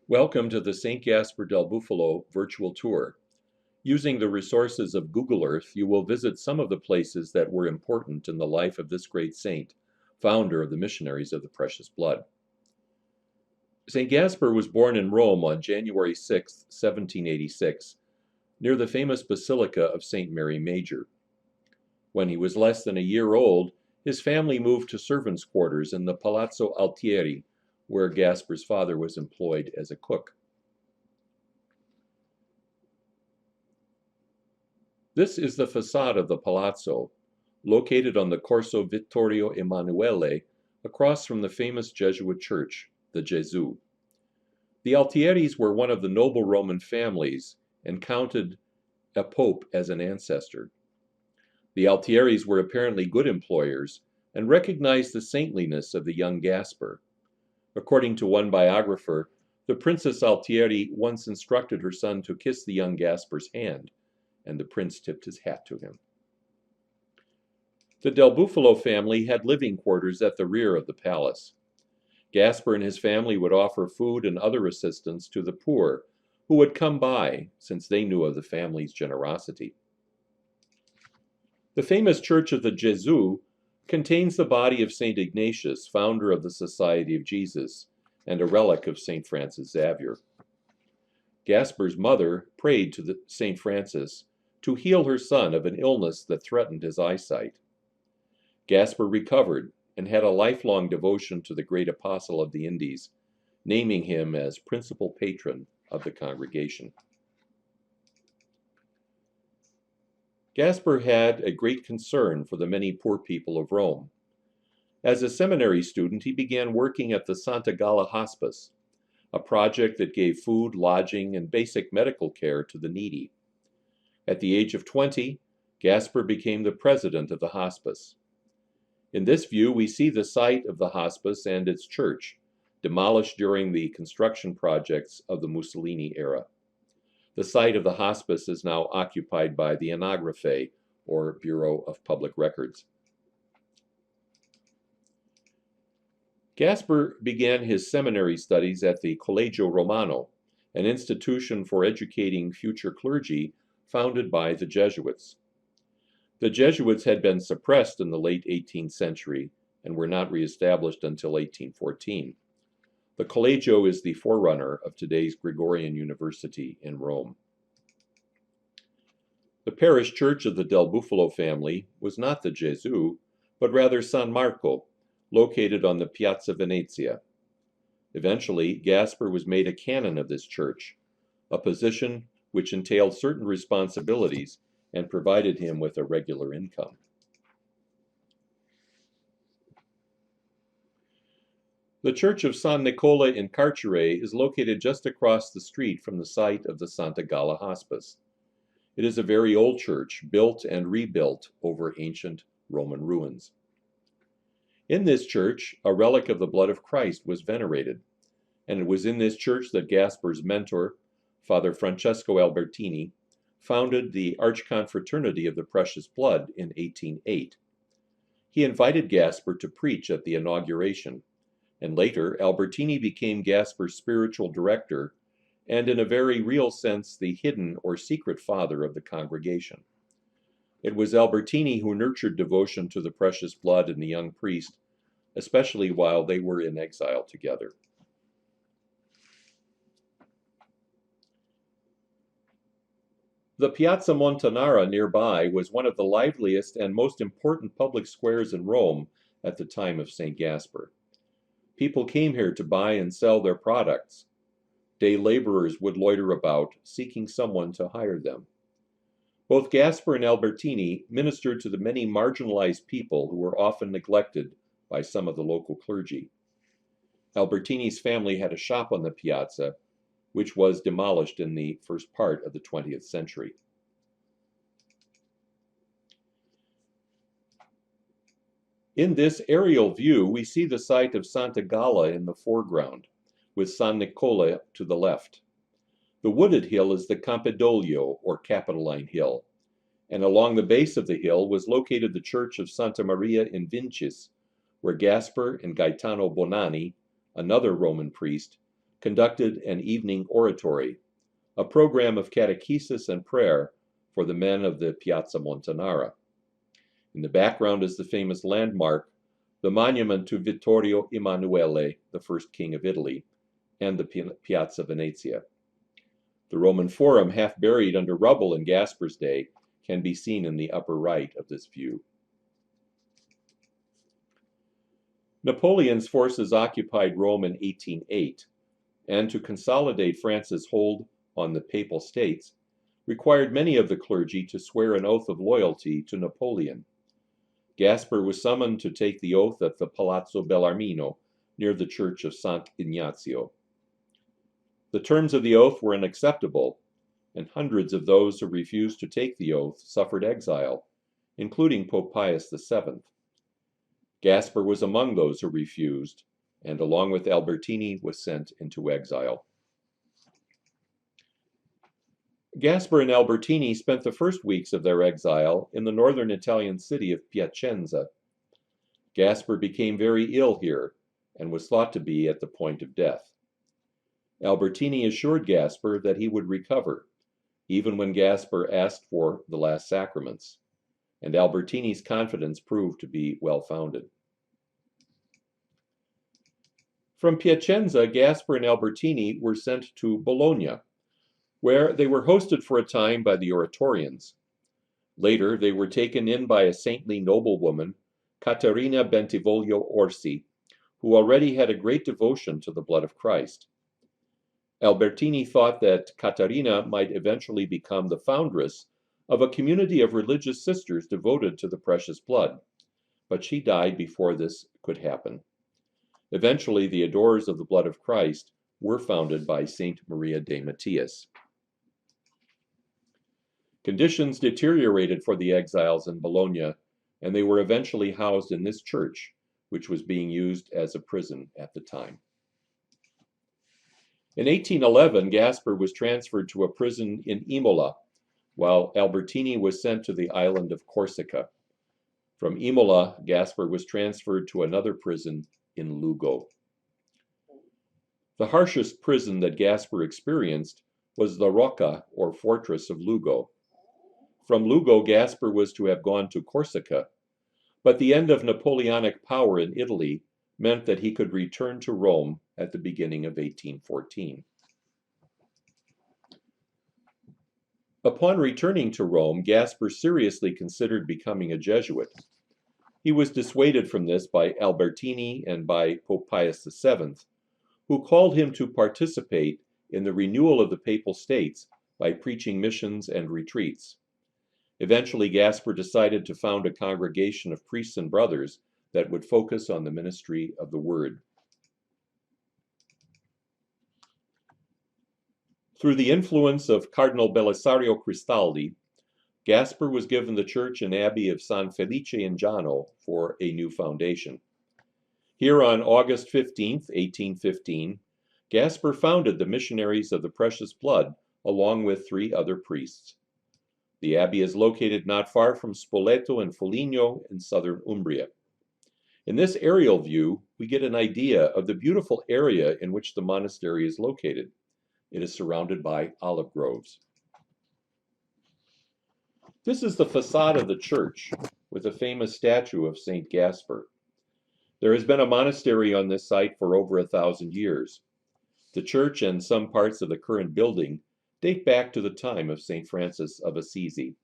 Welcome to the St. Gaspar del Bufalo virtual tour. Using the resources of Google Earth, you will visit some of the places that were important in the life of this great saint, founder of the Missionaries of the Precious Blood. St. Gaspar was born in Rome on January 6, 1786, near the famous Basilica of St. Mary Major. When he was less than a year old, his family moved to servants' quarters in the Palazzo Altieri, where Gaspar's father was employed as a cook. This is the facade of the palazzo, located on the Corso Vittorio Emanuele, across from the famous Jesuit church, the Gesù. The Altieris were one of the noble Roman families and counted a pope as an ancestor. The Altieris were apparently good employers and recognized the saintliness of the young Gaspar. According to one biographer, the Princess Altieri once instructed her son to kiss the young Gaspar's hand, and the prince tipped his hat to him. The Del Bufalo family had living quarters at the rear of the palace. Gaspar and his family would offer food and other assistance to the poor who would come by, since they knew of the family's generosity. The famous Church of the Gesù contains the body of St. Ignatius, founder of the Society of Jesus, and a relic of St. Francis Xavier. Gaspar's mother prayed to St. Francis to heal her son of an illness that threatened his eyesight. Gaspar recovered and had a lifelong devotion to the great apostle of the Indies, naming him as principal patron of the congregation. Gaspar had a great concern for the many poor people of Rome. As a seminary student, he began working at the Santa Galla Hospice, a project that gave food, lodging, and basic medical care to the needy. At the age of 20, Gaspar became the president of the hospice. In this view, we see the site of the hospice and its church, demolished during the construction projects of the Mussolini era. The site of the hospice is now occupied by the Anagrafe, or Bureau of Public Records. Gaspar began his seminary studies at the Collegio Romano, an institution for educating future clergy founded by the Jesuits. The Jesuits had been suppressed in the late 18th century and were not reestablished until 1814. The Collegio is the forerunner of today's Gregorian University in Rome. The parish church of the Del Bufalo family was not the Gesù, but rather San Marco, located on the Piazza Venezia. Eventually, Gaspar was made a canon of this church, a position which entailed certain responsibilities and provided him with a regular income. The Church of San Nicola in Carcere is located just across the street from the site of the Santa Galla Hospice. It is a very old church, built and rebuilt over ancient Roman ruins. In this church, a relic of the blood of Christ was venerated, and it was in this church that Gaspar's mentor, Father Francesco Albertini, founded the Archconfraternity of the Precious Blood in 1808. He invited Gaspar to preach at the inauguration, and later Albertini became Gaspar's spiritual director and, in a very real sense, the hidden or secret father of the congregation. It was Albertini who nurtured devotion to the precious blood in the young priest, especially while they were in exile together. The Piazza Montanara nearby was one of the liveliest and most important public squares in Rome at the time of St. Gaspar. People came here to buy and sell their products. Day laborers would loiter about, seeking someone to hire them. Both Gaspar and Albertini ministered to the many marginalized people who were often neglected by some of the local clergy. Albertini's family had a shop on the piazza, which was demolished in the first part of the 20th century. In this aerial view, we see the site of Santa Galla in the foreground, with San Nicola to the left. The wooded hill is the Campidoglio, or Capitoline Hill, and along the base of the hill was located the church of Santa Maria in Vincis, where Gaspar and Gaetano Bonanni, another Roman priest, conducted an evening oratory, a program of catechesis and prayer for the men of the Piazza Montanara. In the background is the famous landmark, the monument to Vittorio Emanuele, the first king of Italy, and the Piazza Venezia. The Roman Forum, half buried under rubble in Gaspar's day, can be seen in the upper right of this view. Napoleon's forces occupied Rome in 1808, and to consolidate France's hold on the Papal States, required many of the clergy to swear an oath of loyalty to Napoleon. Gaspar was summoned to take the oath at the Palazzo Bellarmino, near the church of Sant'Ignazio. The terms of the oath were unacceptable, and hundreds of those who refused to take the oath suffered exile, including Pope Pius VII. Gaspar was among those who refused, and along with Albertini was sent into exile. Gaspar and Albertini spent the first weeks of their exile in the northern Italian city of Piacenza. Gaspar became very ill here and was thought to be at the point of death. Albertini assured Gaspar that he would recover, even when Gaspar asked for the last sacraments, and Albertini's confidence proved to be well-founded. From Piacenza, Gaspar and Albertini were sent to Bologna, where they were hosted for a time by the Oratorians. Later, they were taken in by a saintly noblewoman, Caterina Bentivoglio Orsi, who already had a great devotion to the blood of Christ. Albertini thought that Caterina might eventually become the foundress of a community of religious sisters devoted to the precious blood, but she died before this could happen. Eventually, the adorers of the blood of Christ were founded by Saint Maria de Matthias. Conditions deteriorated for the exiles in Bologna, and they were eventually housed in this church, which was being used as a prison at the time. In 1811, Gaspar was transferred to a prison in Imola, while Albertini was sent to the island of Corsica. From Imola, Gaspar was transferred to another prison in Lugo. The harshest prison that Gaspar experienced was the Rocca, or fortress of Lugo. From Lugo, Gaspar was to have gone to Corsica, but the end of Napoleonic power in Italy meant that he could return to Rome at the beginning of 1814. Upon returning to Rome, Gaspar seriously considered becoming a Jesuit. He was dissuaded from this by Albertini and by Pope Pius VII, who called him to participate in the renewal of the Papal States by preaching missions and retreats. Eventually, Gaspar decided to found a congregation of priests and brothers that would focus on the ministry of the Word. Through the influence of Cardinal Belisario Cristaldi, Gaspar was given the church and abbey of San Felice in Giano for a new foundation. Here on August 15, 1815, Gaspar founded the Missionaries of the Precious Blood along with 3 other priests. The abbey is located not far from Spoleto and Foligno in southern Umbria. In this aerial view, we get an idea of the beautiful area in which the monastery is located. It is surrounded by olive groves. This is the facade of the church, with a famous statue of Saint Gaspar. There has been a monastery on this site for over 1,000 years. The church and some parts of the current building date back to the time of St. Francis of Assisi.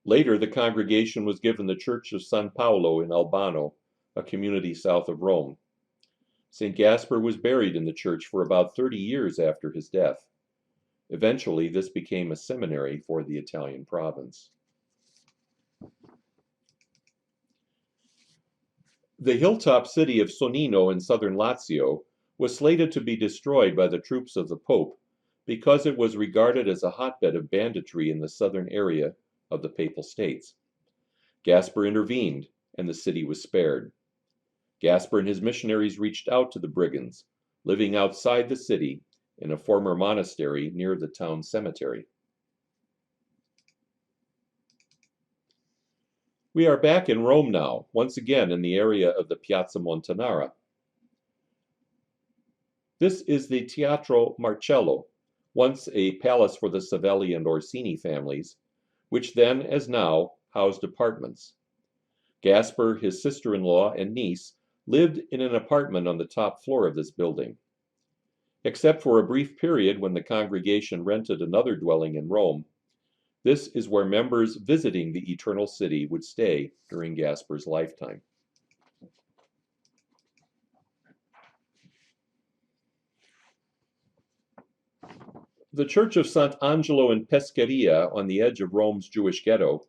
Later, the congregation was given the Church of San Paolo in Albano, a community south of Rome. St. Gaspar was buried in the church for about 30 years after his death. Eventually, this became a seminary for the Italian province. The hilltop city of Sonnino in southern Lazio was slated to be destroyed by the troops of the Pope because it was regarded as a hotbed of banditry in the southern area of the Papal States. Gaspar intervened, and the city was spared. Gaspar and his missionaries reached out to the brigands, living outside the city in a former monastery near the town cemetery. We are back in Rome now, once again in the area of the Piazza Montanara. This is the Teatro Marcello, once a palace for the Savelli and Orsini families, which then, as now, housed apartments. Gaspar, his sister-in-law, and niece lived in an apartment on the top floor of this building. Except for a brief period when the congregation rented another dwelling in Rome, this is where members visiting the Eternal City would stay during Gaspar's lifetime. The Church of Sant'Angelo in Pescheria, on the edge of Rome's Jewish ghetto,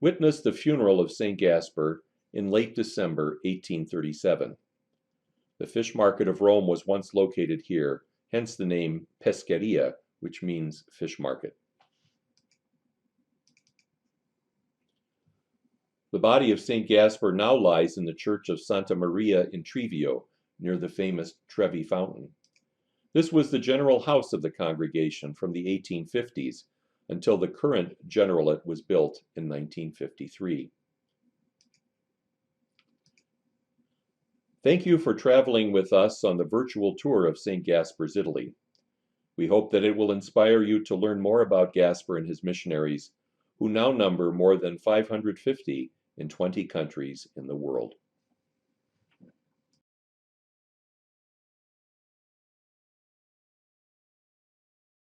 witnessed the funeral of St. Gaspar in late December 1837. The fish market of Rome was once located here, hence the name Pescheria, which means fish market. The body of St. Gaspar now lies in the Church of Santa Maria in Trivio, near the famous Trevi Fountain. This was the general house of the congregation from the 1850s until the current generalate was built in 1953. Thank you for traveling with us on the virtual tour of St. Gaspar's Italy. We hope that it will inspire you to learn more about Gaspar and his missionaries, who now number more than 550 in 20 countries in the world.